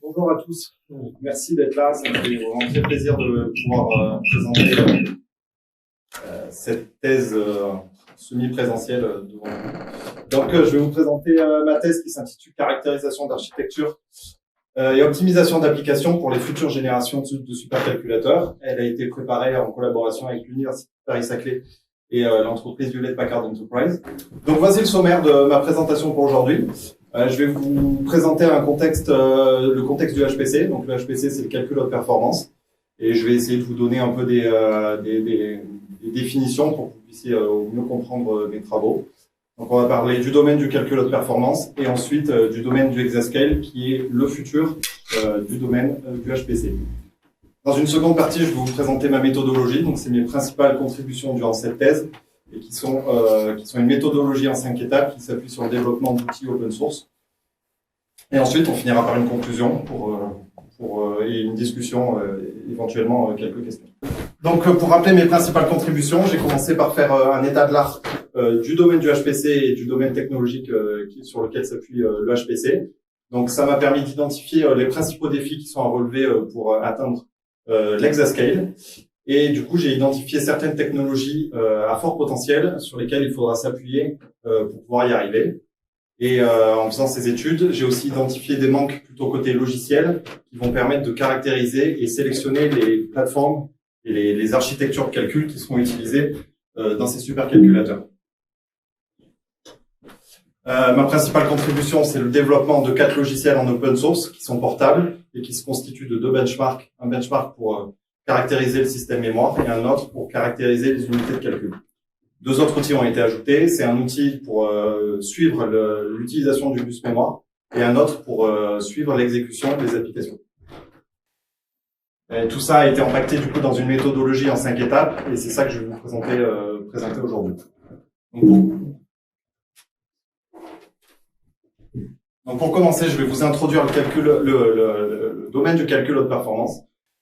Bonjour à tous, merci d'être là, ça me fait vraiment très plaisir de pouvoir présenter cette thèse semi-présentielle devant vous. Donc je vais vous présenter ma thèse qui s'intitule Caractérisation d'architecture et optimisation d'applications pour les futures générations de supercalculateurs. Elle a été préparée en collaboration avec l'Université Paris-Saclay et l'entreprise Hewlett-Packard Enterprise. Donc voici le sommaire de ma présentation pour aujourd'hui. Je vais vous présenter le contexte du HPC. Donc le HPC, c'est le calcul haute performance. Et je vais essayer de vous donner un peu des définitions pour que vous puissiez au mieux comprendre mes travaux. Donc on va parler du domaine du calcul haute performance et ensuite du domaine du exascale qui est le futur du domaine du HPC. Dans une seconde partie, je vais vous présenter ma méthodologie. Donc c'est mes principales contributions durant cette thèse et qui sont une méthodologie en 5 étapes qui s'appuie sur le développement d'outils open source. Et ensuite, on finira par une conclusion et une discussion, éventuellement quelques questions. Donc, pour rappeler mes principales contributions, j'ai commencé par faire un état de l'art du domaine du HPC et du domaine technologique sur lequel s'appuie le HPC. Donc, ça m'a permis d'identifier les principaux défis qui sont à relever pour atteindre l'exascale. Et du coup, j'ai identifié certaines technologies à fort potentiel sur lesquelles il faudra s'appuyer pour pouvoir y arriver. Et en faisant ces études, j'ai aussi identifié des manques plutôt côté logiciel qui vont permettre de caractériser et sélectionner les plateformes et les architectures de calcul qui seront utilisées dans ces supercalculateurs. Ma principale contribution, c'est le développement de 4 logiciels en open source qui sont portables et qui se constituent de 2 benchmarks. Un benchmark pour caractériser le système mémoire et un autre pour caractériser les unités de calcul. 2 autres outils ont été ajoutés. C'est un outil pour suivre l'utilisation du bus mémoire et un autre pour suivre l'exécution des applications. Et tout ça a été empaqueté du coup dans une méthodologie en 5 étapes et c'est ça que je vais vous présenter aujourd'hui. Donc pour commencer, je vais vous introduire le domaine du calcul haute performance.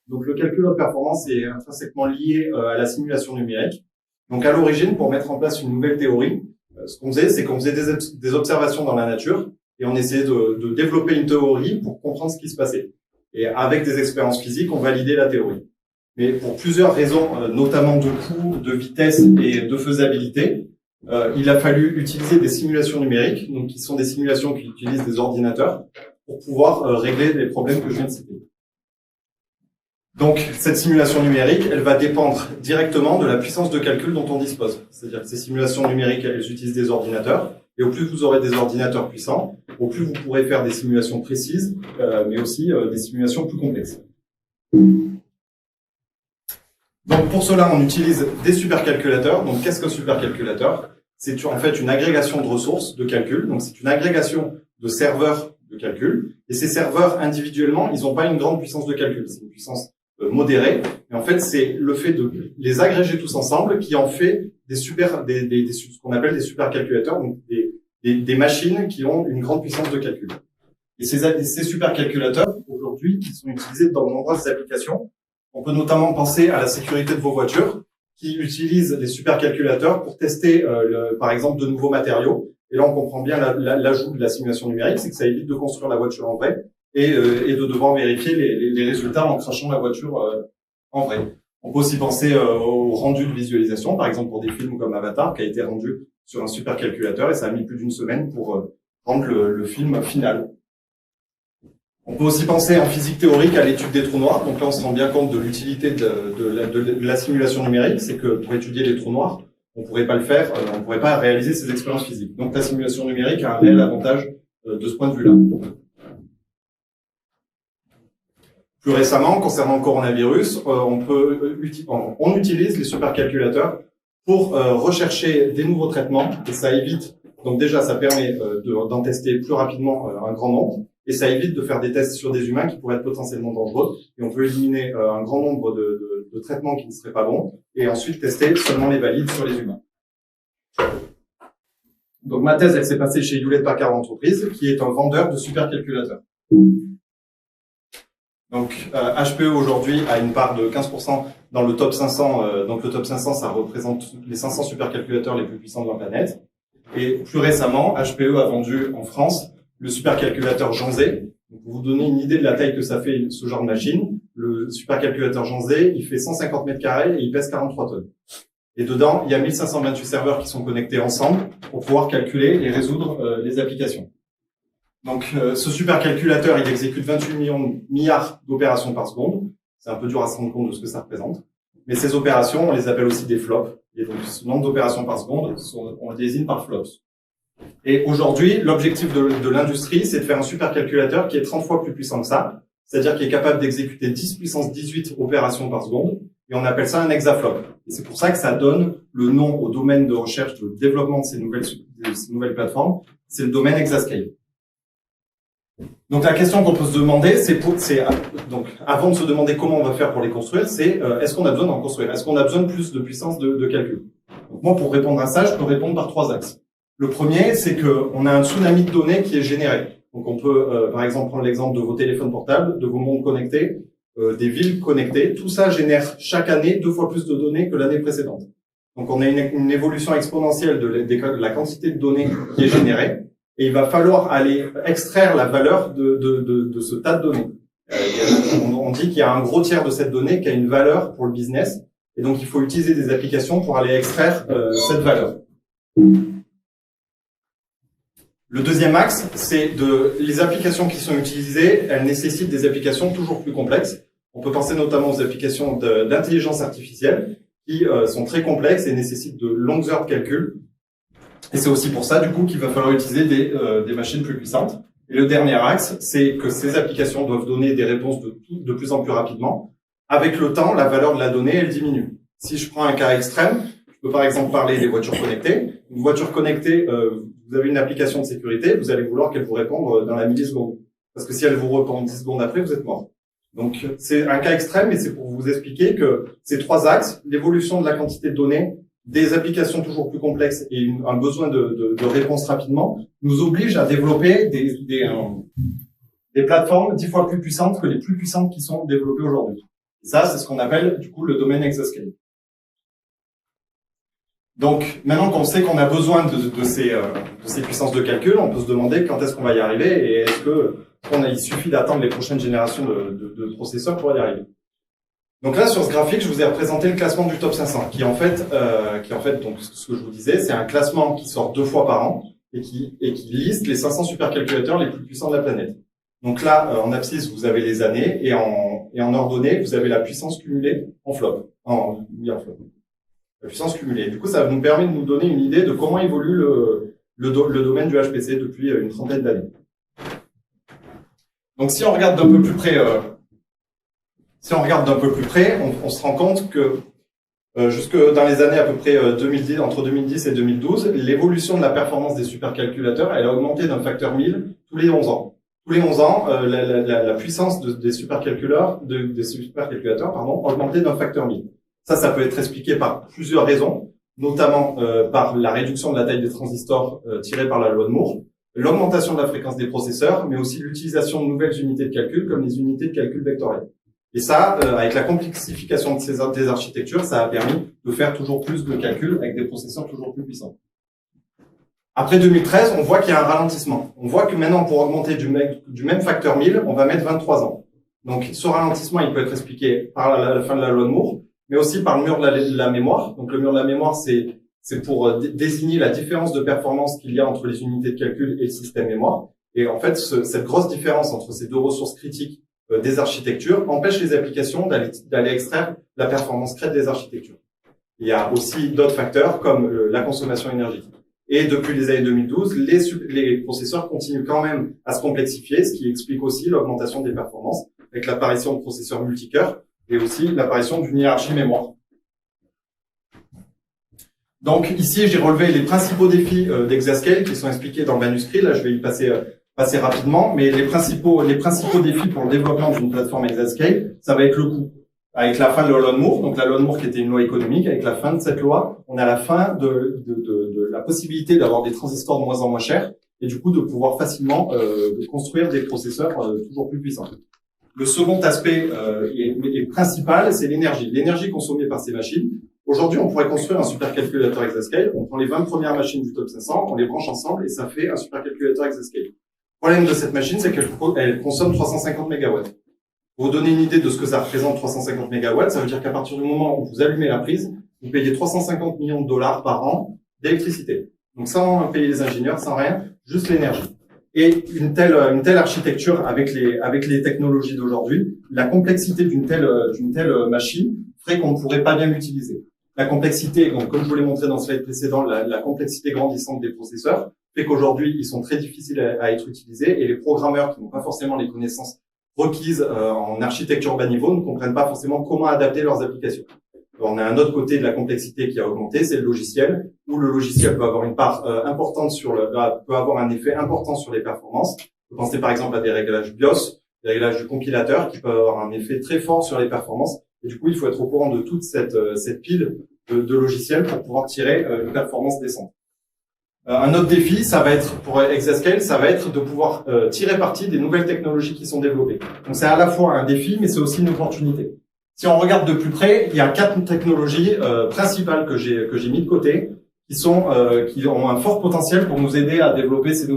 Donc le calcul haute performance est intrinsèquement lié à la simulation numérique. Donc à l'origine, pour mettre en place une nouvelle théorie, ce qu'on faisait, c'est qu'on faisait des observations dans la nature et on essayait de développer une théorie pour comprendre ce qui se passait. Et avec des expériences physiques, on validait la théorie. Mais pour plusieurs raisons, notamment de coût, de vitesse et de faisabilité, il a fallu utiliser des simulations numériques, donc qui sont des simulations qui utilisent des ordinateurs pour pouvoir régler les problèmes que je viens de citer. Donc, cette simulation numérique, elle va dépendre directement de la puissance de calcul dont on dispose. C'est-à-dire que ces simulations numériques, elles utilisent des ordinateurs, et au plus vous aurez des ordinateurs puissants, au plus vous pourrez faire des simulations précises, mais aussi des simulations plus complexes. Donc, pour cela, on utilise des supercalculateurs. Donc, qu'est-ce qu'un supercalculateur? C'est en fait une agrégation de ressources de calcul. Donc, c'est une agrégation de serveurs de calcul. Et ces serveurs, individuellement, ils n'ont pas une grande puissance de calcul. C'est une puissance modérée. Et en fait, c'est le fait de les agréger tous ensemble qui en fait ce qu'on appelle des supercalculateurs, donc des machines qui ont une grande puissance de calcul. Et ces supercalculateurs, aujourd'hui, qui sont utilisés dans de nombreuses applications. On peut notamment penser à la sécurité de vos voitures, qui utilisent des supercalculateurs pour tester, par exemple, de nouveaux matériaux. Et là, on comprend bien l'ajout de la simulation numérique, c'est que ça évite de construire la voiture en vrai et de devoir vérifier les résultats en crachant la voiture en vrai. On peut aussi penser au rendu de visualisation, par exemple pour des films comme Avatar, qui a été rendu sur un supercalculateur et ça a mis plus d'1 semaine pour rendre le film final. On peut aussi penser en physique théorique à l'étude des trous noirs. Donc là, on se rend bien compte de l'utilité de la simulation numérique. C'est que pour étudier les trous noirs, on pourrait pas le faire, on pourrait pas réaliser ces expériences physiques. Donc la simulation numérique a un réel avantage de ce point de vue-là. Plus récemment, concernant le coronavirus, on utilise les supercalculateurs pour rechercher des nouveaux traitements et ça évite. Donc déjà, ça permet d'en tester plus rapidement un grand nombre. Et ça évite de faire des tests sur des humains qui pourraient être potentiellement dangereux. Et on peut éliminer un grand nombre de traitements qui ne seraient pas bons et ensuite tester seulement les valides sur les humains. Donc ma thèse, elle s'est passée chez Hewlett-Packard Enterprise, qui est un vendeur de supercalculateurs. Donc HPE aujourd'hui a une part de 15% dans le top 500. Donc le top 500, ça représente les 500 supercalculateurs les plus puissants de la planète. Et plus récemment, HPE a vendu en France le supercalculateur Jonzé, Donc, pour vous donner une idée de la taille que ça fait ce genre de machine, le supercalculateur Jean Zé, il fait 150 mètres carrés et il pèse 43 tonnes. Et dedans, il y a 1528 serveurs qui sont connectés ensemble pour pouvoir calculer et résoudre les applications. Donc, ce supercalculateur, il exécute 28 milliards d'opérations par seconde. C'est un peu dur à se rendre compte de ce que ça représente. Mais ces opérations, on les appelle aussi des flops. Et donc, ce nombre d'opérations par seconde, on le désigne par flops. Et aujourd'hui, l'objectif de l'industrie, c'est de faire un supercalculateur qui est 30 fois plus puissant que ça. C'est-à-dire qui est capable d'exécuter 10 puissance 18 opérations par seconde. Et on appelle ça un hexaflop. Et c'est pour ça que ça donne le nom au domaine de recherche, de développement de ces nouvelles plateformes. C'est le domaine exascale. Donc la question qu'on peut se demander, donc avant de se demander comment on va faire pour les construire, c'est est-ce qu'on a besoin d'en construire? Est-ce qu'on a besoin de plus de puissance de calcul? Donc moi, pour répondre à ça, je peux répondre par 3 axes. Le premier, c'est que on a un tsunami de données qui est généré. Donc on peut, par exemple, prendre l'exemple de vos téléphones portables, de vos montres connectées, des villes connectées. Tout ça génère chaque année 2 fois plus de données que l'année précédente. Donc on a une évolution exponentielle de la quantité de données qui est générée. Et il va falloir aller extraire la valeur de ce tas de données. On dit qu'il y a un gros tiers de cette donnée qui a une valeur pour le business. Et donc, il faut utiliser des applications pour aller extraire cette valeur. Le deuxième axe, c'est les applications qui sont utilisées, elles nécessitent des applications toujours plus complexes. On peut penser notamment aux applications d'intelligence artificielle qui sont très complexes et nécessitent de longues heures de calcul. Et c'est aussi pour ça, du coup, qu'il va falloir utiliser des machines plus puissantes. Et le dernier axe, c'est que ces applications doivent donner des réponses de plus en plus rapidement. Avec le temps, la valeur de la donnée, elle diminue. Si je prends un cas extrême, je peux par exemple parler des voitures connectées. Une voiture connectée, vous avez une application de sécurité, vous allez vouloir qu'elle vous réponde dans la milliseconde. Parce que si elle vous répond 10 secondes après, vous êtes mort. Donc, c'est un cas extrême, mais c'est pour vous expliquer que ces 3 axes, l'évolution de la quantité de données, des applications toujours plus complexes et un besoin de réponse rapidement, nous oblige à développer des plateformes 10 fois plus puissantes que les plus puissantes qui sont développées aujourd'hui. Et ça, c'est ce qu'on appelle, du coup, le domaine exascale. Donc, maintenant qu'on sait qu'on a besoin de ces puissances de calcul, on peut se demander quand est-ce qu'on va y arriver et est-ce il suffit d'attendre les prochaines générations de processeurs pour y arriver. Donc là, sur ce graphique, je vous ai représenté le classement du top 500, qui en fait, donc ce que je vous disais, c'est un classement qui sort 2 fois par an et qui liste les 500 supercalculateurs les plus puissants de la planète. Donc là, en abscisse, vous avez les années et en ordonnée, vous avez la puissance cumulée en flop, la puissance cumulée. Du coup, ça nous permet de nous donner une idée de comment évolue le domaine du HPC depuis une trentaine d'années. Donc si on regarde d'un peu plus près. On se rend compte que jusque dans les années à peu près entre 2010 et 2012, l'évolution de la performance des supercalculateurs, elle a augmenté d'un facteur 1000 tous les 11 ans. Tous les 11 ans, la puissance des supercalculateurs, a augmenté d'un facteur 1000. Ça peut être expliqué par plusieurs raisons, notamment par la réduction de la taille des transistors tirée par la loi de Moore, l'augmentation de la fréquence des processeurs, mais aussi l'utilisation de nouvelles unités de calcul comme les unités de calcul vectoriel. Et ça, avec la complexification des architectures, ça a permis de faire toujours plus de calculs avec des processeurs toujours plus puissants. Après 2013, on voit qu'il y a un ralentissement. On voit que maintenant, pour augmenter du même facteur 1000, on va mettre 23 ans. Donc, ce ralentissement, il peut être expliqué par la fin de la loi de Moore, mais aussi par le mur de la mémoire. Donc, le mur de la mémoire, c'est pour désigner la différence de performance qu'il y a entre les unités de calcul et le système mémoire. Et en fait, cette grosse différence entre ces 2 ressources critiques des architectures empêche les applications d'aller extraire la performance crête des architectures. Il y a aussi d'autres facteurs comme la consommation énergétique. Et depuis les années 2012, les processeurs continuent quand même à se complexifier, ce qui explique aussi l'augmentation des performances avec l'apparition de processeurs multicœurs et aussi l'apparition d'une hiérarchie mémoire. Donc ici, j'ai relevé les principaux défis d'Exascale qui sont expliqués dans le manuscrit. Là, je vais y passer rapidement, mais les principaux défis pour le développement d'une plateforme Exascale, ça va être le coût. Avec la fin de la loi de Moore, donc la loi de Moore qui était une loi économique, avec la fin de cette loi, on a la fin de la possibilité d'avoir des transistors de moins en moins chers et du coup de pouvoir facilement construire des processeurs toujours plus puissants. Le second aspect et principal, c'est l'énergie. L'énergie consommée par ces machines. Aujourd'hui, on pourrait construire un supercalculateur Exascale. On prend les 20 premières machines du top 500, on les branche ensemble et ça fait un supercalculateur Exascale. problème de cette machine, c'est qu'elle consomme 350 MW. Pour vous donner une idée de ce que ça représente 350 MW, ça veut dire qu'à partir du moment où vous allumez la prise, vous payez 350 millions de dollars par an d'électricité. Donc sans payer les ingénieurs, sans rien, juste l'énergie. Et une telle architecture avec les technologies d'aujourd'hui, la complexité d'une telle machine ferait qu'on ne pourrait pas bien l'utiliser. La complexité, donc, comme je vous l'ai montré dans le slide précédent, la complexité grandissante des processeurs fait qu'aujourd'hui, ils sont très difficiles à être utilisés et les programmeurs qui n'ont pas forcément les connaissances requises en architecture bas niveau ne comprennent pas forcément comment adapter leurs applications. On a un autre côté de la complexité qui a augmenté, c'est le logiciel, où le logiciel peut avoir une part importante peut avoir un effet important sur les performances. Vous pensez par exemple à des réglages BIOS, des réglages du compilateur qui peuvent avoir un effet très fort sur les performances. Et du coup, il faut être au courant de toute cette pile de logiciels pour pouvoir tirer une performance décente. Un autre défi, ça va être pour Exascale, ça va être de pouvoir tirer parti des nouvelles technologies qui sont développées. Donc c'est à la fois un défi, mais c'est aussi une opportunité. Si on regarde de plus près, il y a 4 technologies principales que j'ai mis de côté, qui ont un fort potentiel pour nous aider à développer ces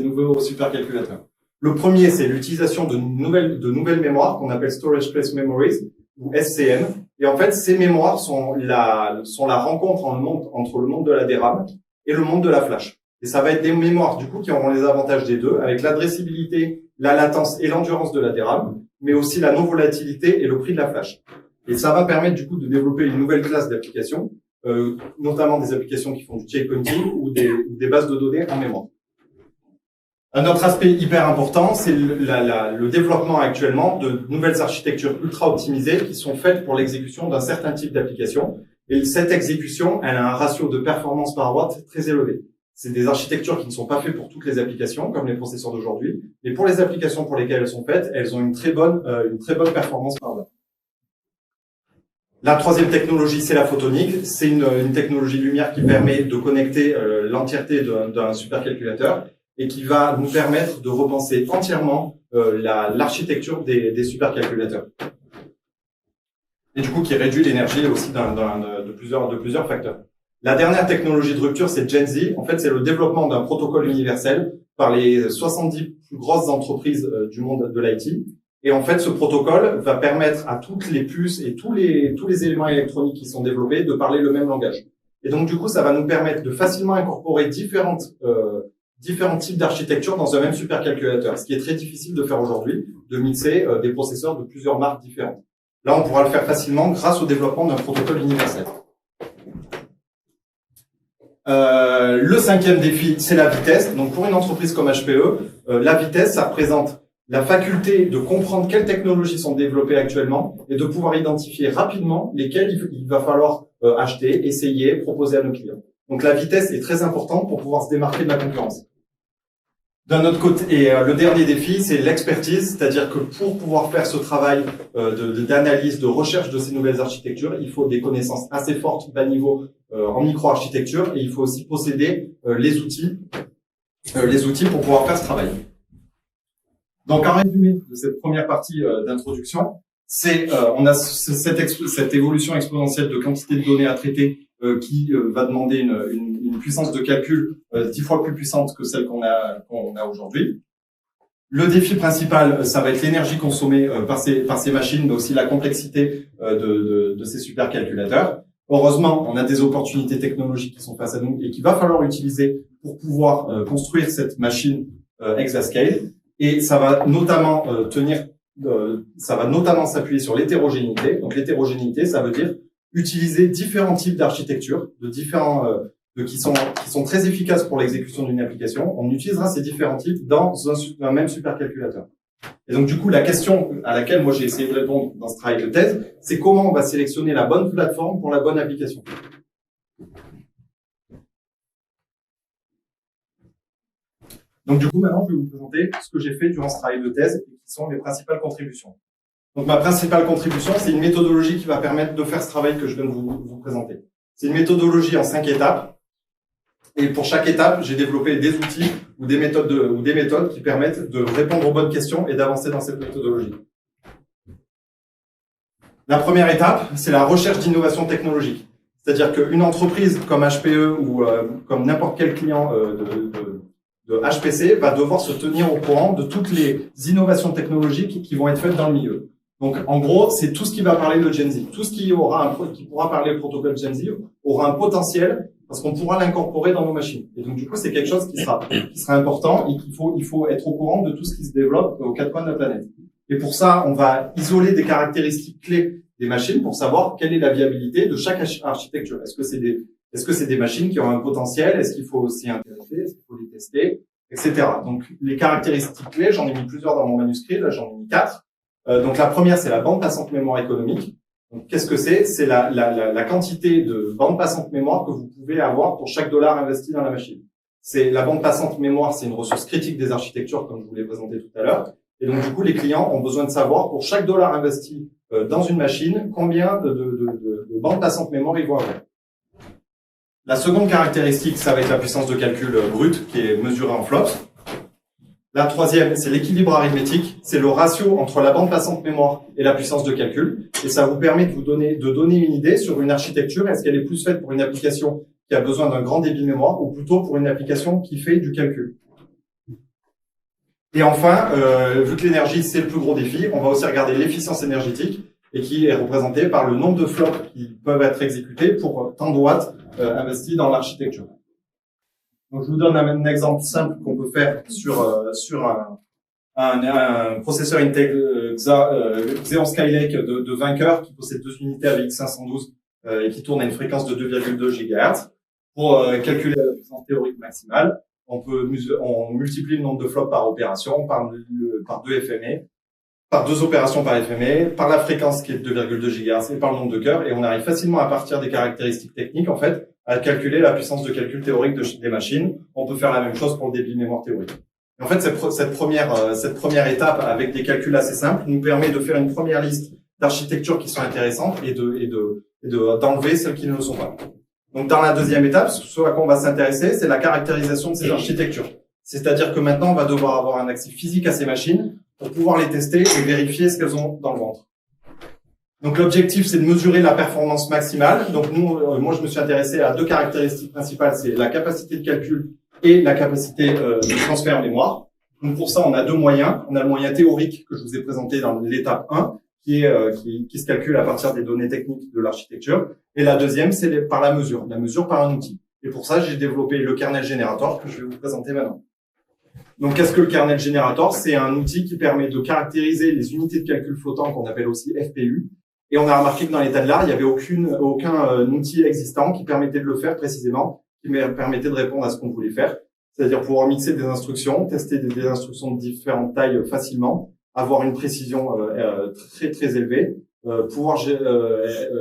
nouveaux supercalculateurs. Le premier, c'est l'utilisation de nouvelles mémoires qu'on appelle Storage Class Memories ou SCM. Et en fait, ces mémoires sont la rencontre entre le monde de la DRAM et le monde de la flash. Et ça va être des mémoires du coup qui auront les avantages des deux, avec l'adressibilité, la latence et l'endurance de la DRAM, mais aussi la non-volatilité et le prix de la flash. Et ça va permettre du coup de développer une nouvelle classe d'applications, notamment des applications qui font du check counting ou des bases de données en mémoire. Un autre aspect hyper important, c'est le développement actuellement de nouvelles architectures ultra optimisées qui sont faites pour l'exécution d'un certain type d'application. Et cette exécution, elle a un ratio de performance par watt très élevé. C'est des architectures qui ne sont pas faites pour toutes les applications, comme les processeurs d'aujourd'hui, mais pour les applications pour lesquelles elles sont faites, elles ont une très bonne performance par watt. La troisième technologie, c'est la photonique. C'est une technologie lumière qui permet de connecter l'entièreté d'un supercalculateur et qui va nous permettre de repenser entièrement l'architecture des supercalculateurs. Et du coup, qui réduit l'énergie aussi de plusieurs facteurs. La dernière technologie de rupture, c'est Gen Z. En fait, c'est le développement d'un protocole universel par les 70 plus grosses entreprises du monde de l'IT. Et en fait, ce protocole va permettre à toutes les puces et tous les éléments électroniques qui sont développés de parler le même langage. Et donc, du coup, ça va nous permettre de facilement incorporer différents types d'architectures dans un même supercalculateur, ce qui est très difficile de faire aujourd'hui, de mixer des processeurs de plusieurs marques différentes. Là, on pourra le faire facilement grâce au développement d'un protocole universel. Le cinquième défi, c'est la vitesse. Donc, pour une entreprise comme HPE, la vitesse, ça représente la faculté de comprendre quelles technologies sont développées actuellement et de pouvoir identifier rapidement lesquelles il va falloir acheter, essayer, proposer à nos clients. Donc, la vitesse est très importante pour pouvoir se démarquer de la concurrence. D'un autre côté, et le dernier défi, c'est l'expertise, c'est-à-dire que pour pouvoir faire ce travail d'analyse, de recherche de ces nouvelles architectures, il faut des connaissances assez fortes bas niveau en micro-architecture et il faut aussi posséder les outils pour pouvoir faire ce travail. Donc, en résumé de cette première partie d'introduction, on a cette évolution exponentielle de quantité de données à traiter qui va demander une puissance de calcul 10 fois plus puissante que celle qu'on a aujourd'hui. Le défi principal, ça va être l'énergie consommée par ces machines, mais aussi la complexité de ces supercalculateurs. Heureusement, on a des opportunités technologiques qui sont face à nous et qu'il va falloir utiliser pour pouvoir construire cette machine Exascale. Et ça va notamment s'appuyer sur l'hétérogénéité. Donc l'hétérogénéité, ça veut dire utiliser différents types d'architectures, qui sont très efficaces pour l'exécution d'une application. On utilisera ces différents types dans un même supercalculateur. Et donc du coup, la question à laquelle moi j'ai essayé de répondre dans ce travail de thèse, c'est comment on va sélectionner la bonne plateforme pour la bonne application. Donc du coup, maintenant, je vais vous présenter ce que j'ai fait durant ce travail de thèse et qui sont mes principales contributions. Donc ma principale contribution, c'est une méthodologie qui va permettre de faire ce travail que je viens de vous présenter. C'est une méthodologie en 5 étapes. Et pour chaque étape, j'ai développé des outils ou des méthodes qui permettent de répondre aux bonnes questions et d'avancer dans cette méthodologie. La première étape, c'est la recherche d'innovation technologique. C'est-à-dire qu'une entreprise comme HPE ou comme n'importe quel client de HPC va devoir se tenir au courant de toutes les innovations technologiques qui vont être faites dans le milieu. Donc, en gros, c'est tout ce qui va parler de Gen Z. Tout ce qui pourra parler le protocole Gen Z aura un potentiel parce qu'on pourra l'incorporer dans nos machines. Et donc, du coup, c'est quelque chose qui sera important et il faut être au courant de tout ce qui se développe aux quatre coins de la planète. Et pour ça, on va isoler des caractéristiques clés des machines pour savoir quelle est la viabilité de chaque architecture. Est-ce que c'est des machines qui ont un potentiel? Est-ce qu'il faut s'y intéresser? Est-ce qu'il faut les tester? Etc. Donc, les caractéristiques clés, j'en ai mis plusieurs dans mon manuscrit. Là, j'en ai mis 4. Donc, la première, c'est la bande passante mémoire économique. Donc, qu'est-ce que c'est? C'est la quantité de bande passante mémoire que vous pouvez avoir pour chaque dollar investi dans la machine. C'est la bande passante mémoire, c'est une ressource critique des architectures, comme je vous l'ai présenté tout à l'heure. Et donc, du coup, les clients ont besoin de savoir, pour chaque dollar investi dans une machine, combien de bande passante mémoire ils vont avoir. La seconde caractéristique, ça va être la puissance de calcul brute, qui est mesurée en flops. La troisième, c'est l'équilibre arithmétique. C'est le ratio entre la bande passante mémoire et la puissance de calcul. Et ça vous permet de donner une idée sur une architecture. Est-ce qu'elle est plus faite pour une application qui a besoin d'un grand débit mémoire ou plutôt pour une application qui fait du calcul? Et enfin, vu que l'énergie, c'est le plus gros défi, on va aussi regarder l'efficience énergétique et qui est représentée par le nombre de flops qui peuvent être exécutés pour tant de watts investis dans l'architecture. Donc, je vous donne un exemple simple qu'on peut faire sur un processeur Intel Xeon Skylake de 20 cœurs qui possède 2 unités AVX 512 et qui tourne à une fréquence de 2,2 GHz. Pour calculer la puissance théorique maximale, on multiplie le nombre de flops par opération, par 2 FME, par 2 opérations par FME, par la fréquence qui est de 2,2 GHz et par le nombre de cœurs, et on arrive facilement à partir des caractéristiques techniques, en fait, à calculer la puissance de calcul théorique des machines. On peut faire la même chose pour le débit mémoire théorique. Et en fait, cette première étape, avec des calculs assez simples, nous permet de faire une première liste d'architectures qui sont intéressantes et d'enlever celles qui ne le sont pas. Donc, dans la deuxième étape, ce à quoi on va s'intéresser, c'est la caractérisation de ces architectures. C'est-à-dire que maintenant, on va devoir avoir un accès physique à ces machines pour pouvoir les tester et vérifier ce qu'elles ont dans le ventre. Donc, l'objectif, c'est de mesurer la performance maximale. Donc, moi, je me suis intéressé à 2 caractéristiques principales, c'est la capacité de calcul et la capacité de transfert mémoire. Donc, pour ça, on a 2 moyens. On a le moyen théorique que je vous ai présenté dans l'étape 1, qui se calcule à partir des données techniques de l'architecture. Et la deuxième, c'est par la mesure par un outil. Et pour ça, j'ai développé le kernel generator que je vais vous présenter maintenant. Donc, qu'est-ce que le kernel generator? C'est un outil qui permet de caractériser les unités de calcul flottants qu'on appelle aussi FPU. Et on a remarqué que dans l'état de l'art, il n'y avait aucun outil existant qui permettait de le faire précisément, qui permettait de répondre à ce qu'on voulait faire. C'est-à-dire pouvoir mixer des instructions, tester des instructions de différentes tailles facilement, avoir une précision très très élevée, pouvoir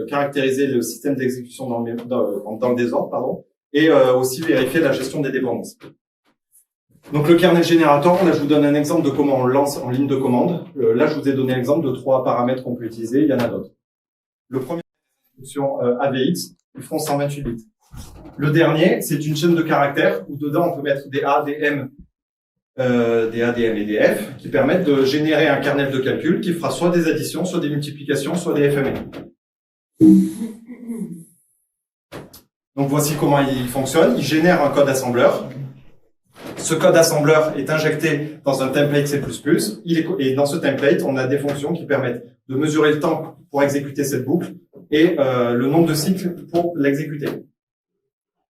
caractériser le système d'exécution dans le désordre, pardon, et aussi vérifier la gestion des dépendances. Donc le kernel generator, là je vous donne un exemple de comment on le lance en ligne de commande. Là je vous ai donné l'exemple de 3 paramètres qu'on peut utiliser, il y en a d'autres. Le premier, c'est l'instruction AVX, ils font 128 bits. Le dernier, c'est une chaîne de caractères où dedans on peut mettre des A, des M, et des F qui permettent de générer un kernel de calcul qui fera soit des additions, soit des multiplications, soit des FME. Donc voici comment il fonctionne. Il génère un code assembleur. Ce code assembleur est injecté dans un template C++. Et dans ce template, on a des fonctions qui permettent de mesurer le temps pour exécuter cette boucle et le nombre de cycles pour l'exécuter.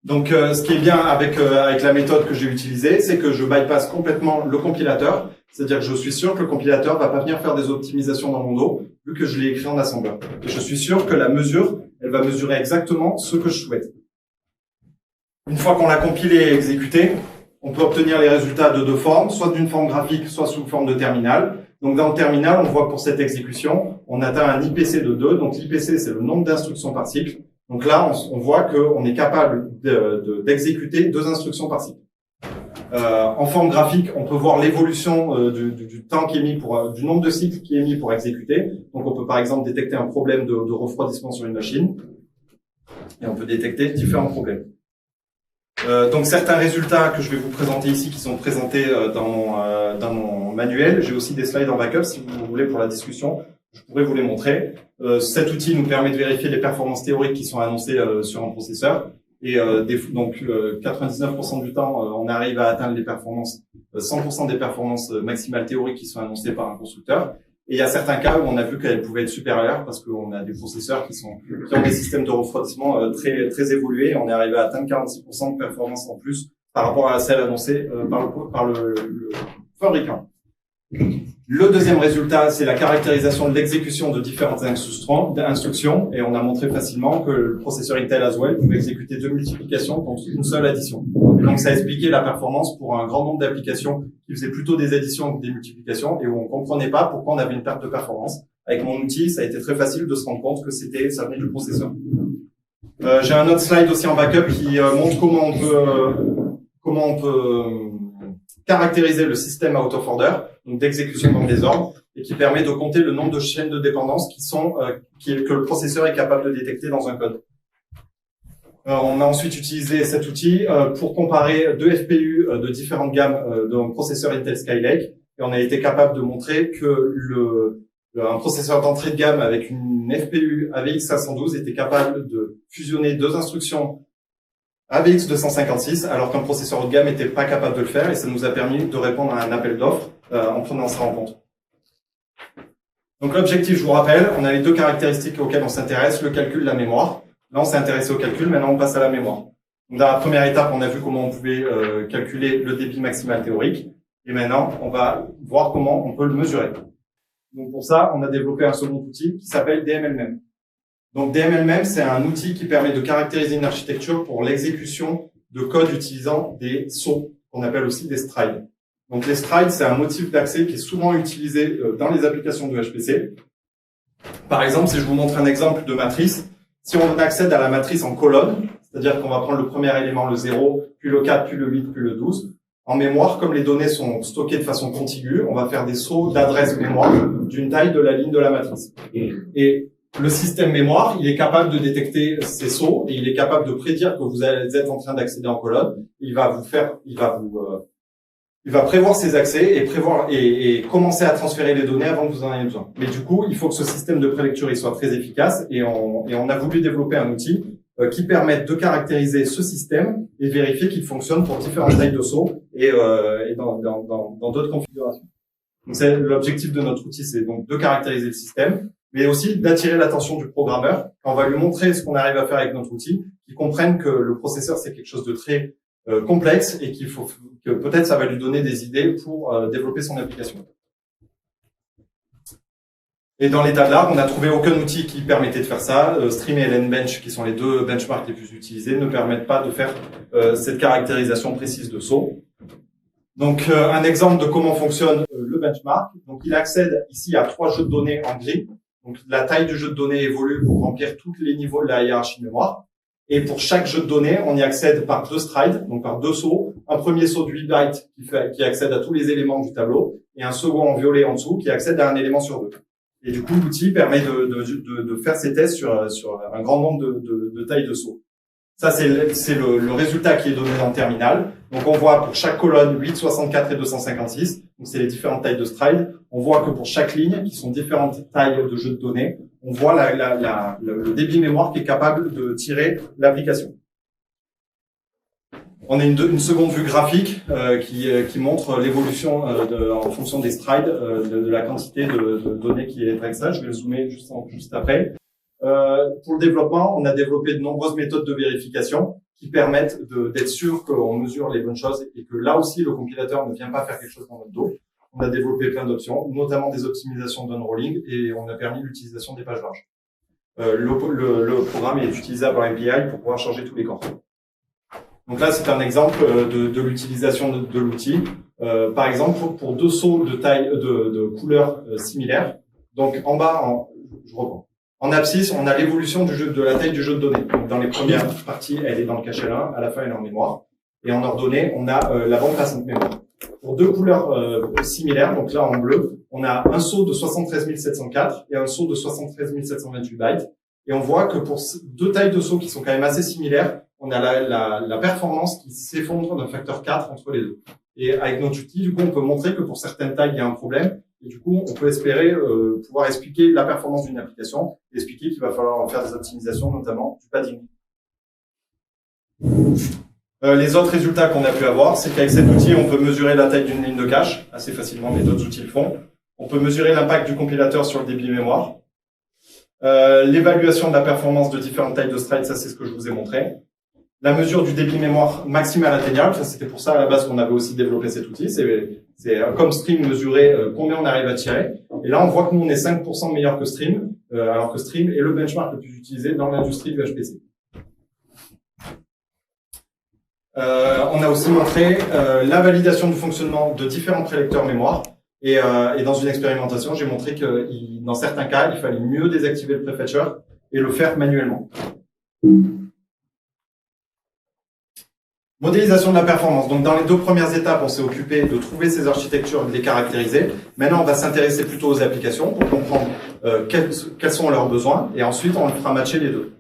Donc, ce qui est bien avec la méthode que j'ai utilisée, c'est que je bypass complètement le compilateur. C'est-à-dire que je suis sûr que le compilateur va pas venir faire des optimisations dans mon dos, vu que je l'ai écrit en assembleur. Et je suis sûr que la mesure, elle va mesurer exactement ce que je souhaite. Une fois qu'on l'a compilé et exécuté, on peut obtenir les résultats de 2 formes, soit d'une forme graphique, soit sous forme de terminal. Donc, dans le terminal, on voit que pour cette exécution, on atteint un IPC de 2. Donc, l'IPC, c'est le nombre d'instructions par cycle. Donc là, on voit qu'on est capable d'exécuter 2 instructions par cycle. En forme graphique, on peut voir l'évolution du temps qui est mis du nombre de cycles qui est mis pour exécuter. Donc, on peut par exemple détecter un problème de refroidissement sur une machine, et on peut détecter différents problèmes. Donc, certains résultats que je vais vous présenter ici, qui sont présentés dans mon manuel. J'ai aussi des slides en backup, si vous voulez, pour la discussion. Je pourrais vous les montrer. Cet outil nous permet de vérifier les performances théoriques qui sont annoncées sur un processeur. Et donc 99% du temps, on arrive à atteindre les performances, 100% des performances maximales théoriques qui sont annoncées par un constructeur. Et il y a certains cas où on a vu qu'elles pouvaient être supérieures parce qu'on a des processeurs qui ont des systèmes de refroidissement très évolués. On est arrivé à atteindre 46% de performance en plus par rapport à celle annoncée par le fabricant. Le deuxième résultat, c'est la caractérisation de l'exécution de différentes instructions, et on a montré facilement que le processeur Intel Haswell pouvait exécuter 2 multiplications contre une seule addition. Et donc ça a expliqué la performance pour un grand nombre d'applications qui faisaient plutôt des additions que des multiplications et où on comprenait pas pourquoi on avait une perte de performance. Avec mon outil, ça a été très facile de se rendre compte que ça venait du processeur. J'ai un autre slide aussi en backup qui montre comment on peut caractériser le système out of order, donc d'exécution dans le désordre, et qui permet de compter le nombre de chaînes de dépendance que le processeur est capable de détecter dans un code. On a ensuite utilisé cet outil pour comparer deux FPU de différentes gammes d'un processeur Intel Skylake, et on a été capable de montrer que un processeur d'entrée de gamme avec une FPU AVX 512 était capable de fusionner deux instructions AVX 256, alors qu'un processeur haut de gamme n'était pas capable de le faire, et ça nous a permis de répondre à un appel d'offres en prenant ça en compte. Donc l'objectif, je vous rappelle, on a les deux caractéristiques auxquelles on s'intéresse, le calcul, la mémoire. Là, on s'est intéressé au calcul, maintenant on passe à la mémoire. Donc dans la première étape, on a vu comment on pouvait calculer le débit maximal théorique, et maintenant on va voir comment on peut le mesurer. Donc pour ça, on a développé un second outil qui s'appelle DMLMem. Donc DMLMem, c'est un outil qui permet de caractériser une architecture pour l'exécution de code utilisant des sauts, qu'on appelle aussi des strides. Donc les strides, c'est un motif d'accès qui est souvent utilisé dans les applications de HPC. Par exemple, si je vous montre un exemple de matrice, si on accède à la matrice en colonne, c'est-à-dire qu'on va prendre le premier élément, le 0, puis le 4, puis le 8, puis le 12, en mémoire, comme les données sont stockées de façon contigue, on va faire des sauts d'adresse mémoire d'une taille de la ligne de la matrice. Et le système mémoire, il est capable de détecter ces sauts et il est capable de prédire que vous êtes en train d'accéder en colonne. Il va prévoir ces accès et commencer à transférer les données avant que vous en ayez besoin. Mais du coup, il faut que ce système de prélecture il soit très efficace et on a voulu développer un outil qui permette de caractériser ce système et vérifier qu'il fonctionne pour différentes tailles de sauts et dans d'autres configurations. Donc c'est l'objectif de notre outil, c'est donc de caractériser le système, mais aussi d'attirer l'attention du programmeur. On va lui montrer ce qu'on arrive à faire avec notre outil, qu'il comprenne que le processeur c'est quelque chose de très complexe et que peut-être ça va lui donner des idées pour développer son application. Et dans l'état de l'art, on n'a trouvé aucun outil qui permettait de faire ça. Stream et LNbench, qui sont les deux benchmarks les plus utilisés, ne permettent pas de faire cette caractérisation précise de saut. Donc, un exemple de comment fonctionne le benchmark. Donc, il accède ici à 3 jeux de données en gris. Donc, la taille du jeu de données évolue pour remplir tous les niveaux de la hiérarchie mémoire. Et pour chaque jeu de données, on y accède par 2 strides, donc par 2 sauts. Un premier saut de 8 bytes qui accède à tous les éléments du tableau, et un second en violet en dessous qui accède à un élément sur 2. Et du coup, l'outil permet de faire ces tests sur un grand nombre de tailles de sauts. Ça, c'est le résultat qui est donné dans le terminal. Donc, on voit pour chaque colonne 8, 64 et 256. Donc, c'est les différentes tailles de stride. On voit que pour chaque ligne, qui sont différentes tailles de jeux de données, on voit le débit mémoire qui est capable de tirer l'application. On a une seconde vue graphique qui montre l'évolution en fonction des strides de la quantité de données qui est extraite. Je vais le zoomer juste après. Pour le développement, on a développé de nombreuses méthodes de vérification qui permettent d'être sûr qu'on mesure les bonnes choses et que là aussi le compilateur ne vient pas faire quelque chose dans notre dos. On a développé plein d'options, notamment des optimisations d'unrolling, et on a permis l'utilisation des pages larges. Le programme est utilisable en API pour pouvoir changer tous les corps. Donc là, c'est un exemple de l'utilisation de l'outil. Par exemple, pour 2 sauts de taille de couleurs similaires. Donc en bas, je reprends. En abscisse, on a l'évolution de la taille du jeu de données. Donc dans les premières parties, elle est dans le cache L1, à la fin, elle est en mémoire. Et en ordonnée, on a la bande passante mémoire. Pour 2 couleurs similaires, donc là en bleu, on a un saut de 73 704 et un saut de 73 728 bytes. Et on voit que pour 2 tailles de sauts qui sont quand même assez similaires, on a la performance qui s'effondre d'un facteur 4 entre les deux. Et avec notre outil, du coup, on peut montrer que pour certaines tailles, il y a un problème. Et du coup, on peut espérer pouvoir expliquer la performance d'une application, et expliquer qu'il va falloir faire des optimisations, notamment du padding. Les autres résultats qu'on a pu avoir, c'est qu'avec cet outil, on peut mesurer la taille d'une ligne de cache assez facilement, mais d'autres outils le font. On peut mesurer l'impact du compilateur sur le débit mémoire. L'évaluation de la performance de différentes tailles de stride, ça c'est ce que je vous ai montré. La mesure du débit mémoire maximal atteignable, ça c'était pour ça à la base qu'on avait aussi développé cet outil. C'est comme Stream mesurer combien on arrive à tirer. Et là, on voit que nous, on est 5% meilleur que Stream, alors que Stream est le benchmark le plus utilisé dans l'industrie du HPC. On a aussi montré la validation du fonctionnement de différents prélecteurs mémoire. Et dans une expérimentation, j'ai montré que dans certains cas, il fallait mieux désactiver le prefetcher et le faire manuellement. Modélisation de la performance. Donc, dans les deux premières étapes, on s'est occupé de trouver ces architectures et de les caractériser. Maintenant, on va s'intéresser plutôt aux applications pour comprendre quels sont leurs besoins. Et ensuite, on fera matcher les deux.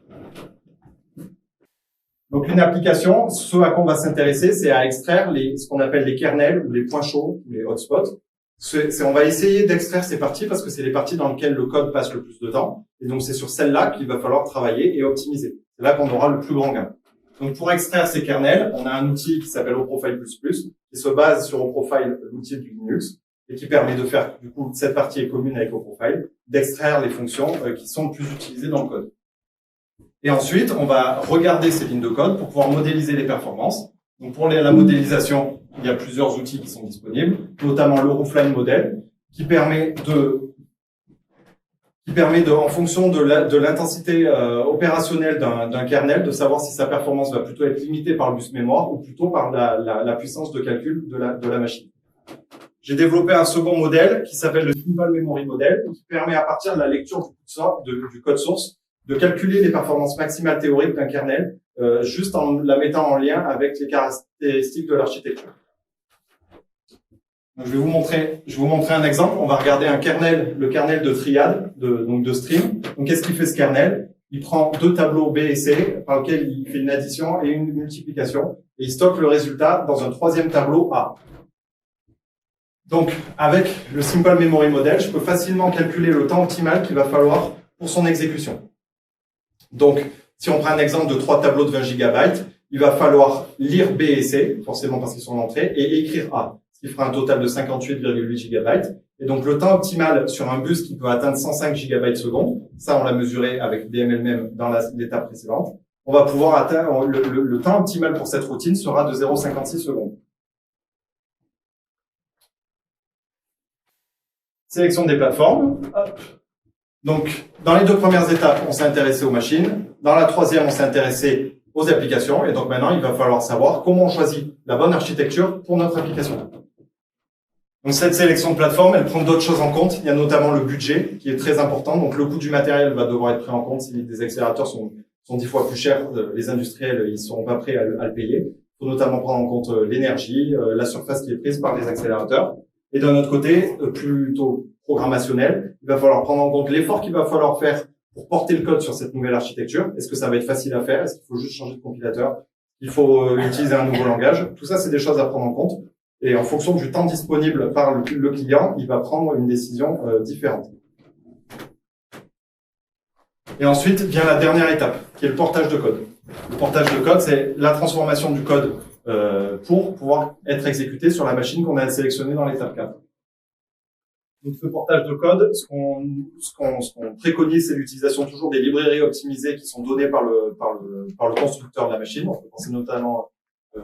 Donc, une application, ce à quoi on va s'intéresser, c'est à extraire ce qu'on appelle les kernels ou les points chauds ou les hotspots. On va essayer d'extraire ces parties parce que c'est les parties dans lesquelles le code passe le plus de temps. Et donc, c'est sur celles-là qu'il va falloir travailler et optimiser. C'est là qu'on aura le plus grand gain. Donc, pour extraire ces kernels, on a un outil qui s'appelle OProfile++, qui se base sur OProfile, l'outil du Linux, et qui permet de faire, du coup, cette partie est commune avec OProfile, d'extraire les fonctions qui sont le plus utilisées dans le code. Et ensuite, on va regarder ces lignes de code pour pouvoir modéliser les performances. Donc, pour la modélisation, il y a plusieurs outils qui sont disponibles, notamment le Roofline Model, qui permet en fonction de l'intensité opérationnelle d'un kernel, de savoir si sa performance va plutôt être limitée par le bus mémoire ou plutôt par la puissance de calcul de la machine. J'ai développé un second modèle qui s'appelle le Simple Memory Model, qui permet à partir de la lecture du code source de calculer les performances maximales théoriques d'un kernel, juste en la mettant en lien avec les caractéristiques de l'architecture. Donc, je vais vous montrer un exemple. On va regarder le kernel de triade, de Stream. Donc, qu'est-ce qu'il fait ce kernel? Il prend deux tableaux B et C, par lesquels il fait une addition et une multiplication, et il stocke le résultat dans un troisième tableau A. Donc, avec le Simple Memory Model, je peux facilement calculer le temps optimal qu'il va falloir pour son exécution. Donc, si on prend un exemple de 3 tableaux de 20 GB, il va falloir lire B et C, forcément parce qu'ils sont en entrée, et écrire A, ce qui fera un total de 58,8 GB. Et donc, le temps optimal sur un bus qui peut atteindre 105 GB seconde, ça, on l'a mesuré avec DMLMem dans l'étape précédente, on va pouvoir atteindre, le temps optimal pour cette routine sera de 0,56 secondes. Sélection des plateformes. Hop. Donc, dans les deux premières étapes, on s'est intéressé aux machines. Dans la troisième, on s'est intéressé aux applications. Et donc maintenant, il va falloir savoir comment on choisit la bonne architecture pour notre application. Donc, cette sélection de plateforme, elle prend d'autres choses en compte. Il y a notamment le budget, qui est très important. Donc, le coût du matériel va devoir être pris en compte. Si des accélérateurs sont 10 fois plus chers, les industriels, ils seront pas prêts à le payer. Il faut notamment prendre en compte l'énergie, la surface qui est prise par les accélérateurs. Et d'un autre côté, plutôt programmationnel, il va falloir prendre en compte l'effort qu'il va falloir faire pour porter le code sur cette nouvelle architecture. Est-ce que ça va être facile à faire? Est-ce qu'il faut juste changer de compilateur? Il faut utiliser un nouveau langage? Tout ça, c'est des choses à prendre en compte. Et en fonction du temps disponible par le client, il va prendre une décision différente. Et ensuite vient la dernière étape, qui est le portage de code. Le portage de code, c'est la transformation du code pour pouvoir être exécuté sur la machine qu'on a sélectionnée dans l'étape 4. Donc, ce portage de code, ce qu'on préconise, c'est l'utilisation toujours des librairies optimisées qui sont données par le constructeur de la machine. On peut penser notamment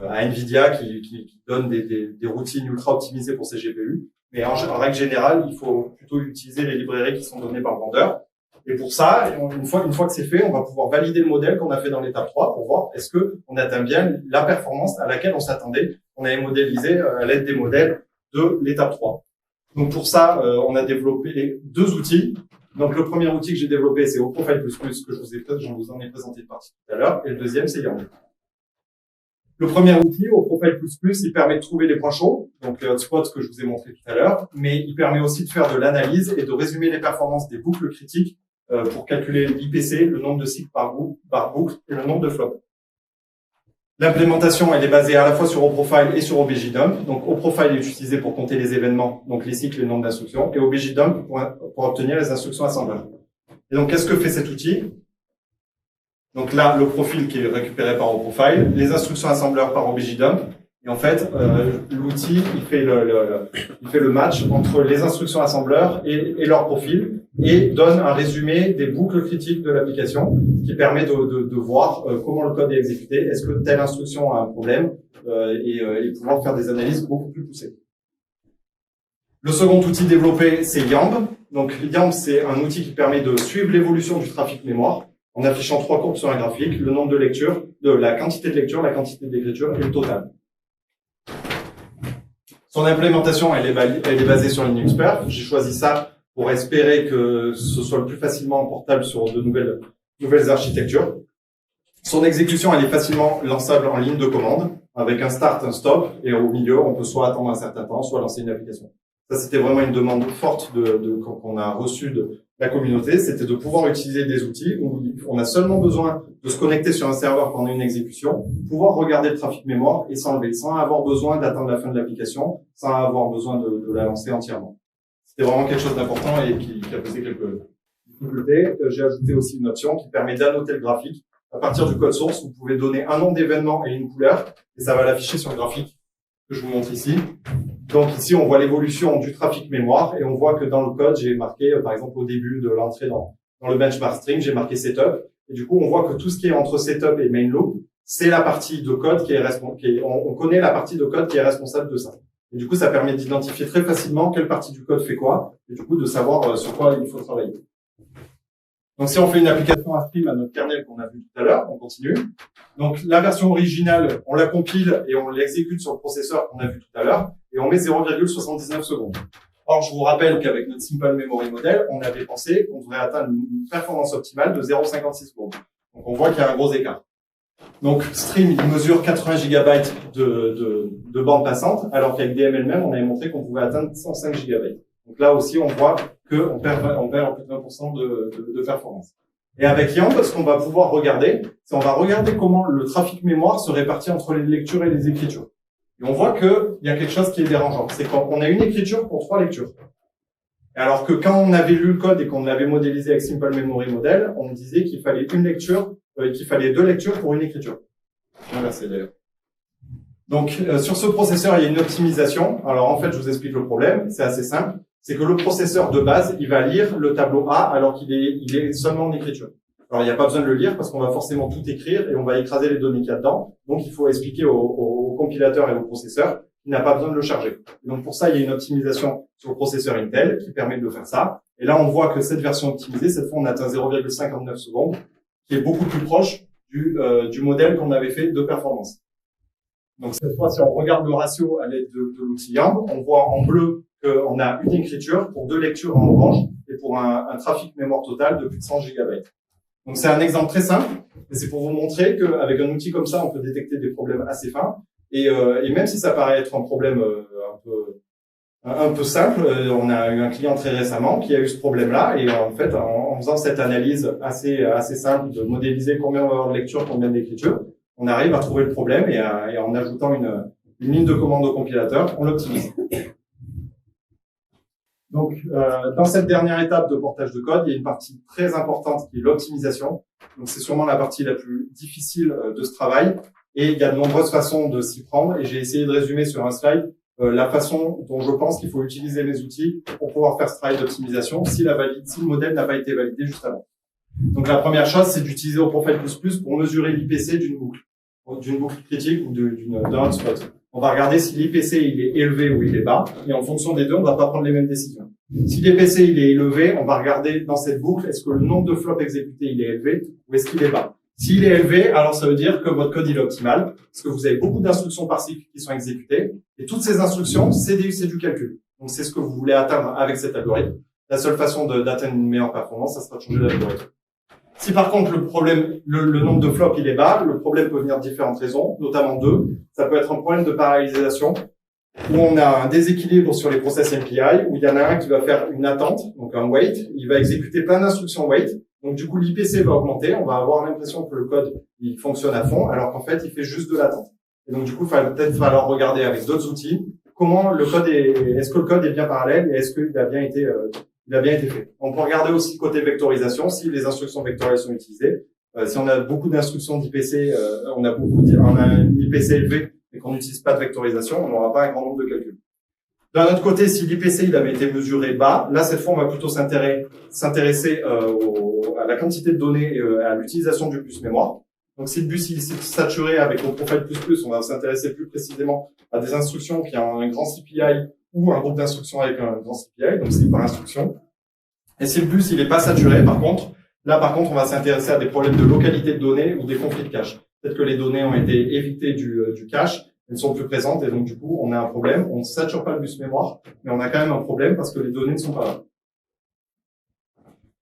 à Nvidia qui donne des routines ultra optimisées pour ses GPU. Mais en règle générale, il faut plutôt utiliser les librairies qui sont données par le vendeur. Et pour ça, une fois que c'est fait, on va pouvoir valider le modèle qu'on a fait dans l'étape 3 pour voir est-ce que on atteint bien la performance à laquelle on s'attendait. On avait modélisé à l'aide des modèles de l'étape 3. Donc pour ça, on a développé 2 outils. Donc le premier outil que j'ai développé, c'est OProfile++, que je vous en ai présenté une partie tout à l'heure, et le deuxième, c'est YAML. Le premier outil, OProfile++, il permet de trouver les points chauds, donc les hotspots que je vous ai montré tout à l'heure, mais il permet aussi de faire de l'analyse et de résumer les performances des boucles critiques pour calculer l'IPC, le nombre de cycles par boucle et le nombre de flops. L'implémentation, elle est basée à la fois sur OProfile et sur OBJDump. Donc, OProfile est utilisé pour compter les événements, donc les cycles et le nombre d'instructions, et OBJDump pour obtenir les instructions assemblage. Et donc, qu'est-ce que fait cet outil? Donc là, le profil qui est récupéré par OProfile, les instructions assembleur par OBJDump. Et en fait, l'outil, il fait le match entre les instructions assembleur et leur profil et donne un résumé des boucles critiques de l'application qui permet de voir comment le code est exécuté, est-ce que telle instruction a un problème et pouvoir faire des analyses beaucoup plus poussées. Le second outil développé, c'est YAMB. Donc YAMB, c'est un outil qui permet de suivre l'évolution du trafic mémoire en affichant 3 courbes sur un graphique, le nombre de lectures, la quantité de lecture, la quantité d'écriture et le total. Son implémentation, elle est basée sur LinuxPerf. J'ai choisi ça pour espérer que ce soit le plus facilement portable sur de nouvelles architectures. Son exécution, elle est facilement lançable en ligne de commande, avec un start, un stop, et au milieu, on peut soit attendre un certain temps, soit lancer une application. Ça, c'était vraiment une demande forte qu'on a reçue de la communauté, c'était de pouvoir utiliser des outils où on a seulement besoin de se connecter sur un serveur pendant une exécution, pouvoir regarder le trafic mémoire et s'enlever, sans avoir besoin d'attendre la fin de l'application, sans avoir besoin de la lancer entièrement. C'était vraiment quelque chose d'important et qui a posé quelques difficultés. J'ai ajouté aussi une option qui permet d'annoter le graphique. À partir du code source, vous pouvez donner un nom d'événement et une couleur, et ça va l'afficher sur le graphique que je vous montre ici. Donc ici, on voit l'évolution du trafic mémoire et on voit que dans le code, j'ai marqué, par exemple, au début de l'entrée dans le benchmark string, j'ai marqué setup. Et du coup, on voit que tout ce qui est entre setup et main loop, c'est la partie de code qui est responsable. On connaît la partie de code qui est responsable de ça. Et du coup, ça permet d'identifier très facilement quelle partie du code fait quoi, et du coup, de savoir sur quoi il faut travailler. Donc, si on fait une application à stream à notre kernel qu'on a vu tout à l'heure, on continue. Donc, la version originale, on la compile et on l'exécute sur le processeur qu'on a vu tout à l'heure, et on met 0,79 secondes. Or, je vous rappelle qu'avec notre Simple Memory Model, on avait pensé qu'on devrait atteindre une performance optimale de 0,56 secondes. Donc, on voit qu'il y a un gros écart. Donc, Stream, il mesure 80 GB de bande passante, alors qu'avec DML-même, on avait montré qu'on pouvait atteindre 105 GB. Donc là aussi, on voit qu'on perd plus de 20% de performance. Et avec YAMB, ce qu'on va pouvoir regarder, c'est on va regarder comment le trafic mémoire se répartit entre les lectures et les écritures. Et on voit qu'il y a quelque chose qui est dérangeant. C'est qu'on a une écriture pour 3 lectures. Alors que quand on avait lu le code et qu'on l'avait modélisé avec Simple Memory Model, on disait qu'il fallait qu'il fallait 2 lectures pour une écriture. Inversé d'ailleurs. Donc, sur ce processeur, il y a une optimisation. Alors, en fait, je vous explique le problème. C'est assez simple. C'est que le processeur de base, il va lire le tableau A alors qu'il est seulement en écriture. Alors, il n'y a pas besoin de le lire parce qu'on va forcément tout écrire et on va écraser les données qu'il y a dedans. Donc, il faut expliquer au compilateur et au processeur qu'il n'a pas besoin de le charger. Et donc, pour ça, il y a une optimisation sur le processeur Intel qui permet de faire ça. Et là, on voit que cette version optimisée, cette fois, on atteint 0,59 secondes, qui est beaucoup plus proche du modèle qu'on avait fait de performance. Donc, cette fois, si on regarde le ratio à l'aide de l'outil YAMB, on voit en bleu qu'on a une écriture pour 2 lectures en orange et pour un trafic mémoire total de plus de 100 GB. Donc, c'est un exemple très simple, mais c'est pour vous montrer qu'avec un outil comme ça, on peut détecter des problèmes assez fins. Et même si ça paraît être un problème un peu simple, on a eu un client très récemment qui a eu ce problème-là. Et en fait, en faisant cette analyse assez simple de modéliser combien on va avoir de lecture, combien d'écriture, on arrive à trouver le problème et en ajoutant une ligne de commande au compilateur, on l'optimise. Donc, dans cette dernière étape de portage de code, il y a une partie très importante qui est l'optimisation. Donc, c'est sûrement la partie la plus difficile de ce travail. Et il y a de nombreuses façons de s'y prendre. Et j'ai essayé de résumer sur un slide la façon dont je pense qu'il faut utiliser les outils pour pouvoir faire ce travail d'optimisation si le modèle n'a pas été validé juste avant. Donc, la première chose, c'est d'utiliser OProfile++ pour mesurer l'IPC d'une boucle critique ou d'un hotspot. On va regarder si l'IPC il est élevé ou il est bas, et en fonction des deux, on va pas prendre les mêmes décisions. Si l'IPC il est élevé, on va regarder dans cette boucle, est-ce que le nombre de flops exécutés il est élevé ou est-ce qu'il est bas. S'il est élevé, alors ça veut dire que votre code il est optimal, parce que vous avez beaucoup d'instructions par cycle qui sont exécutées, et toutes ces instructions, c'est du calcul. Donc c'est ce que vous voulez atteindre avec cet algorithme. La seule façon d'atteindre une meilleure performance, ça sera de changer l'algorithme. Si par contre le nombre de flops il est bas, le problème peut venir de différentes raisons, notamment 2. Ça peut être un problème de parallélisation, où on a un déséquilibre sur les process MPI, où il y en a un qui va faire une attente, donc un wait, il va exécuter plein d'instructions wait, donc du coup l'IPC va augmenter, on va avoir l'impression que le code il fonctionne à fond, alors qu'en fait il fait juste de l'attente. Et donc du coup il va peut-être falloir regarder avec d'autres outils comment le code est-ce que le code est bien parallèle et est-ce qu'il a bien été fait. On peut regarder aussi côté vectorisation, si les instructions vectorielles sont utilisées. Si on a beaucoup d'instructions d'IPC, on a un IPC élevé et qu'on n'utilise pas de vectorisation, on n'aura pas un grand nombre de calculs. D'un autre côté, si l'IPC il avait été mesuré bas, là cette fois on va plutôt s'intéresser à la quantité de données et à l'utilisation du bus mémoire. Donc si le bus il est saturé avec le profile plus, on va s'intéresser plus précisément à des instructions qui ont un grand CPI ou un groupe d'instructions avec un grand CPI, donc c'est par instruction. Et si le bus il est pas saturé, par contre, on va s'intéresser à des problèmes de localité de données ou des conflits de cache. Peut-être que les données ont été évitées du cache, elles sont plus présentes et donc du coup on a un problème. On ne sature pas le bus mémoire, mais on a quand même un problème parce que les données ne sont pas là.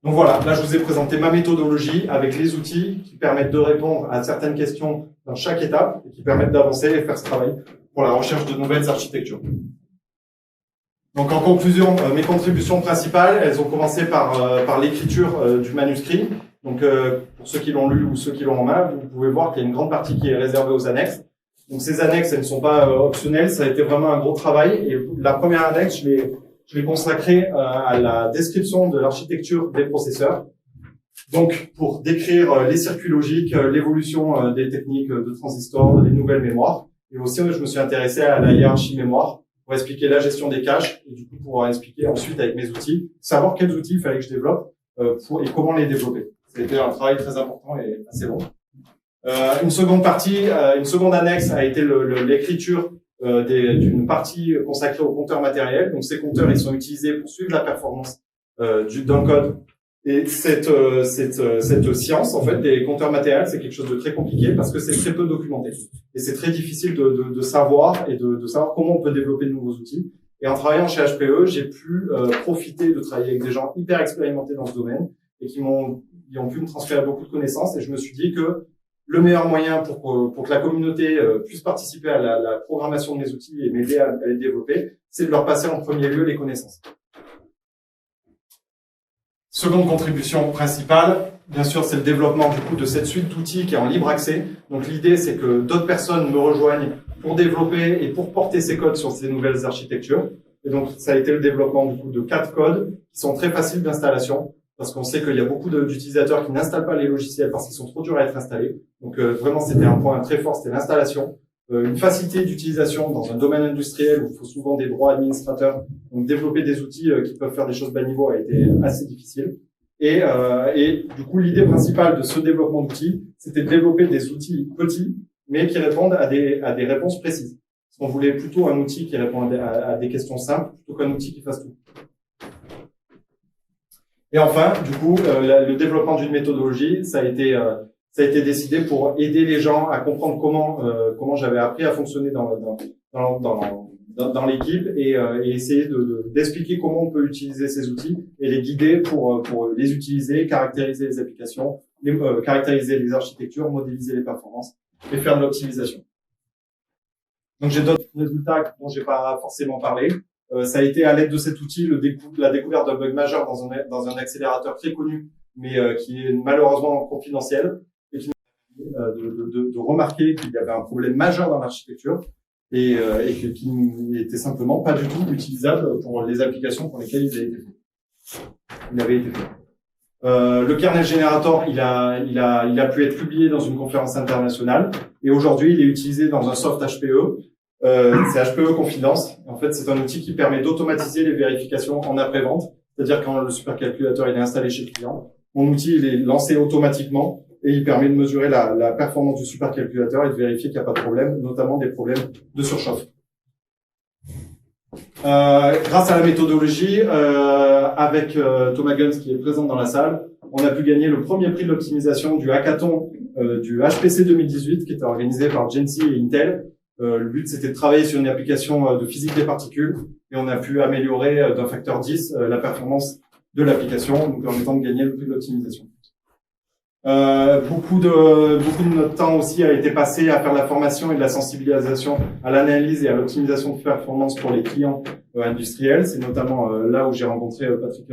Donc voilà, là je vous ai présenté ma méthodologie avec les outils qui permettent de répondre à certaines questions dans chaque étape et qui permettent d'avancer et faire ce travail pour la recherche de nouvelles architectures. Donc en conclusion, mes contributions principales, elles ont commencé par l'écriture du manuscrit. Donc pour ceux qui l'ont lu ou ceux qui l'ont en main, vous pouvez voir qu'il y a une grande partie qui est réservée aux annexes. Donc ces annexes, elles ne sont pas optionnelles, ça a été vraiment un gros travail. Et la première annexe, je l'ai consacrée à la description de l'architecture des processeurs. Donc pour décrire les circuits logiques, l'évolution des techniques de transistors, les nouvelles mémoires. Et aussi, je me suis intéressé à la hiérarchie mémoire pour expliquer la gestion des caches et du coup pouvoir expliquer ensuite avec mes outils, savoir quels outils il fallait que je développe et comment les développer. C'était un travail très important et assez long. Une seconde annexe a été l'écriture d'une partie consacrée aux compteurs matériels. Donc ces compteurs, ils sont utilisés pour suivre la performance d'un code. Et cette science, en fait, des compteurs matériels, c'est quelque chose de très compliqué parce que c'est très peu documenté. Et c'est très difficile de savoir et de savoir comment on peut développer de nouveaux outils. Et en travaillant chez HPE, j'ai pu profiter de travailler avec des gens hyper expérimentés dans ce domaine et qui ont pu me transférer beaucoup de connaissances. Et je me suis dit que le meilleur moyen pour que la communauté puisse participer à la programmation de mes outils et m'aider à les développer, c'est de leur passer en premier lieu les connaissances. Seconde contribution principale, bien sûr, c'est le développement du coup de cette suite d'outils qui est en libre accès. Donc l'idée, c'est que d'autres personnes me rejoignent pour développer et pour porter ces codes sur ces nouvelles architectures. Et donc ça a été le développement du coup de 4 codes qui sont très faciles d'installation parce qu'on sait qu'il y a beaucoup d'utilisateurs qui n'installent pas les logiciels parce qu'ils sont trop durs à être installés. Donc vraiment, c'était un point très fort, c'était l'installation. Une facilité d'utilisation dans un domaine industriel où il faut souvent des droits administrateurs. Donc développer des outils qui peuvent faire des choses bas niveau a été assez difficile. Et du coup, l'idée principale de ce développement d'outils, c'était de développer des outils petits, mais qui répondent à des réponses précises. Parce qu'on voulait plutôt un outil qui répond à des questions simples, plutôt qu'un outil qui fasse tout. Et enfin, du coup, le développement d'une méthodologie, ça a été décidé pour aider les gens à comprendre comment j'avais appris à fonctionner dans l'équipe et essayer d'expliquer comment on peut utiliser ces outils et les guider pour les utiliser, caractériser les applications, caractériser les architectures, modéliser les performances et faire de l'optimisation. Donc j'ai d'autres résultats dont j'ai pas forcément parlé. Ça a été à l'aide de cet outil la découverte d'un bug majeur dans un accélérateur très connu, mais qui est malheureusement confidentiel. Et qui de remarquer qu'il y avait un problème majeur dans l'architecture et qui n'était simplement pas du tout utilisable pour les applications pour lesquelles il avait été fait. Le kernel generator, il a pu être publié dans une conférence internationale et aujourd'hui il est utilisé dans un soft HPE. C'est HPE Confidence. En fait, c'est un outil qui permet d'automatiser les vérifications en après-vente, c'est-à-dire quand le supercalculateur il est installé chez le client, mon outil il est lancé automatiquement et il permet de mesurer la performance du supercalculateur et de vérifier qu'il n'y a pas de problème, notamment des problèmes de surchauffe. Grâce à la méthodologie, avec Thomas Guns qui est présent dans la salle, on a pu gagner le premier prix de l'optimisation du hackathon du HPC 2018 qui était organisé par Gency et Intel. Le but, c'était de travailler sur une application de physique des particules et on a pu améliorer d'un facteur 10 la performance de l'application, nous permettant de gagner le prix de l'optimisation. Beaucoup de notre temps aussi a été passé à faire la formation et de la sensibilisation à l'analyse et à l'optimisation de performance pour les clients industriels. C'est notamment là où j'ai rencontré Patrick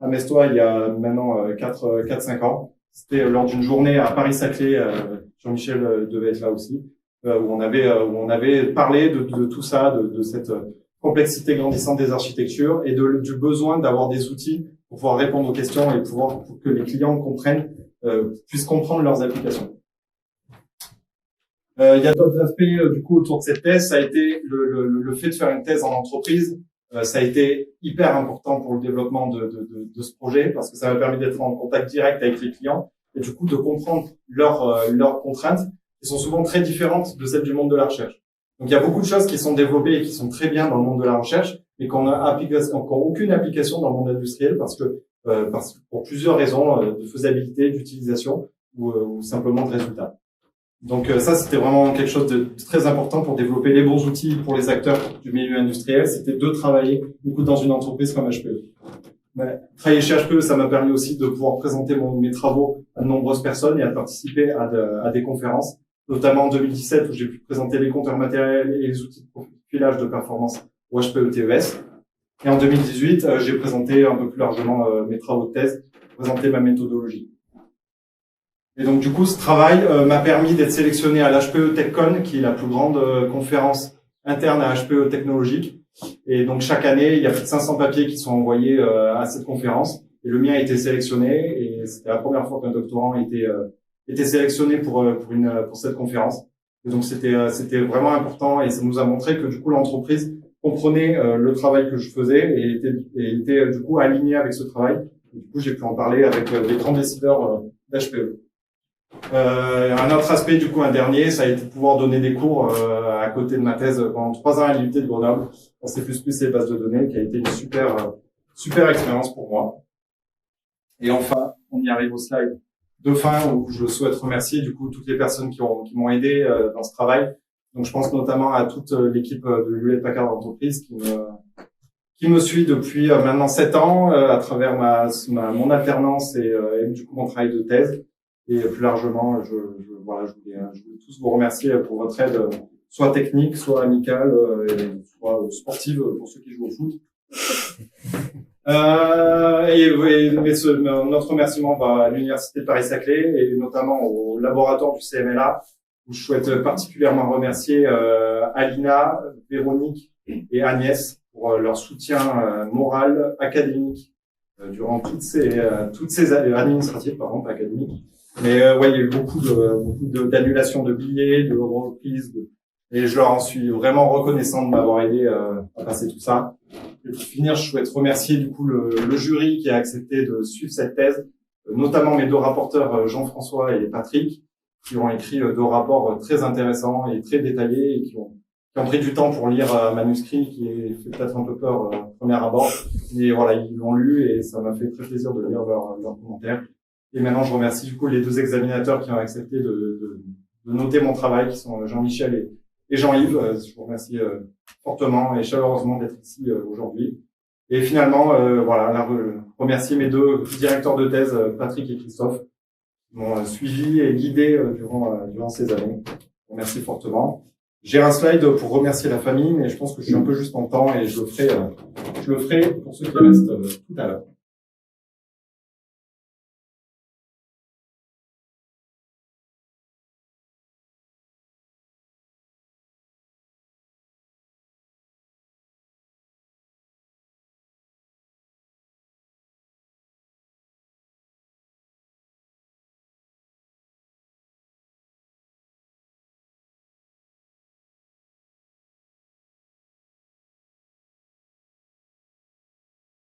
Amestois il y a maintenant 4-5 ans. C'était lors d'une journée à Paris-Saclay, Jean-Michel devait être là aussi. Où on avait parlé de tout ça, de cette complexité grandissante des architectures et du besoin d'avoir des outils pour pouvoir répondre aux questions et pour que les clients comprennent puissent comprendre leurs applications. Il y a d'autres aspects du coup autour de cette thèse. Ça a été le fait de faire une thèse en entreprise. Ça a été hyper important pour le développement de ce projet parce que ça m'a permis d'être en contact direct avec les clients et du coup de comprendre leurs contraintes qui sont souvent très différentes de celles du monde de la recherche. Donc il y a beaucoup de choses qui sont développées et qui sont très bien dans le monde de la recherche, mais qu'on a aucune application dans le monde industriel parce que pour plusieurs raisons de faisabilité, d'utilisation ou simplement de résultats. Donc ça, c'était vraiment quelque chose de très important pour développer les bons outils pour les acteurs du milieu industriel. C'était de travailler beaucoup dans une entreprise comme HPE. Mais travailler chez HPE, ça m'a permis aussi de pouvoir présenter mes travaux à de nombreuses personnes et à participer à des conférences, notamment en 2017 où j'ai pu présenter les compteurs matériels et les outils de profilage de performance au HPE TES. Et en 2018, j'ai présenté un peu plus largement mes travaux de thèse, présenté ma méthodologie. Et donc du coup, ce travail m'a permis d'être sélectionné à l'HPE TechCon, qui est la plus grande conférence interne à HPE technologique. Et donc chaque année, il y a plus de 500 papiers qui sont envoyés à cette conférence. Et le mien a été sélectionné. Et c'était la première fois qu'un doctorant était sélectionné pour cette conférence. Et donc c'était vraiment important. Et ça nous a montré que du coup l'entreprise comprenait le travail que je faisais et était du coup aligné avec ce travail. Et du coup, j'ai pu en parler avec les grands décideurs d'HPE. Un autre aspect, du coup, un dernier, ça a été de pouvoir donner des cours à côté de ma thèse pendant 3 ans à l'IUT de Grenoble en C++ et bases de données, qui a été une super expérience pour moi. Et enfin, on y arrive au slide de fin où je souhaite remercier du coup toutes les personnes qui m'ont aidé dans ce travail. Donc, je pense notamment à toute l'équipe de Hewlett-Packard Enterprise qui me suit depuis maintenant 7 ans à travers mon alternance et du coup mon travail de thèse. Et plus largement, je voulais tous vous remercier pour votre aide, soit technique, soit amicale, et soit sportive pour ceux qui jouent au foot. Notre remerciement va à l'Université de Paris-Saclay et notamment au laboratoire du CMLA, où je souhaite particulièrement remercier Alina, Véronique et Agnès pour leur soutien moral, académique, durant toutes ces années administratives, par exemple, académiques. Mais ouais, il y a eu beaucoup d'annulations de billets, de reprises, et je leur en suis vraiment reconnaissant de m'avoir aidé à passer tout ça. Et pour finir, je souhaite remercier du coup le jury qui a accepté de suivre cette thèse, notamment mes 2 rapporteurs Jean-François et Patrick, qui ont écrit 2 rapports très intéressants et très détaillés et qui ont pris du temps pour lire un manuscrit qui fait peut-être un peu peur premier abord. Mais voilà, ils l'ont lu et ça m'a fait très plaisir de lire leurs commentaires. Et maintenant, je remercie du coup les 2 examinateurs qui ont accepté de noter mon travail, qui sont Jean-Michel et Jean-Yves. Je vous remercie fortement et chaleureusement d'être ici aujourd'hui. Et finalement, remercier mes 2 directeurs de thèse, Patrick et Christophe, qui m'ont suivi et guidé durant ces années. Je vous remercie fortement. J'ai un slide pour remercier la famille, mais je pense que je suis un peu juste en temps et je le ferai pour ceux qui restent tout à l'heure.